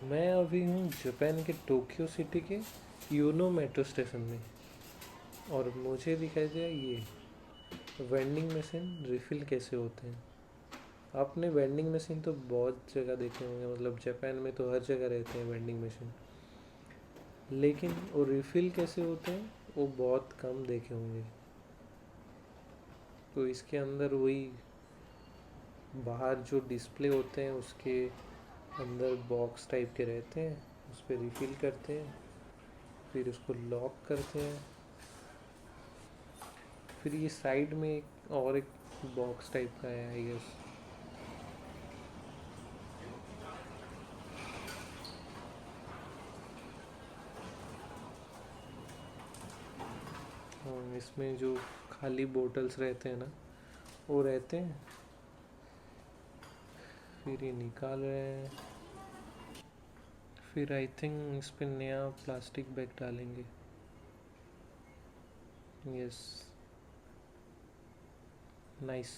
मैं अभी हूँ जापान के टोक्यो सिटी के यूनो मेट्रो स्टेशन में। और मुझे दिखाई दिया ये वेंडिंग मशीन रिफ़िल कैसे होते हैं। आपने वेंडिंग मशीन तो बहुत जगह देखे होंगे, मतलब जापान में तो हर जगह रहते हैं वेंडिंग मशीन, लेकिन वो रिफ़िल कैसे होते हैं वो बहुत कम देखे होंगे। तो इसके अंदर वही बाहर जो डिस्प्ले होते हैं उसके अंदर बॉक्स टाइप के रहते हैं, उस पर रिफ़िल करते हैं, फिर उसको लॉक करते हैं। फिर ये साइड में एक बॉक्स टाइप का है आई गेस। हाँ, इसमें जो खाली बोतल्स रहते हैं ना वो रहते हैं। फिर ये निकाल रहे हैं। फिर आई थिंक इस पे नया प्लास्टिक बैग डालेंगे। Yes, nice.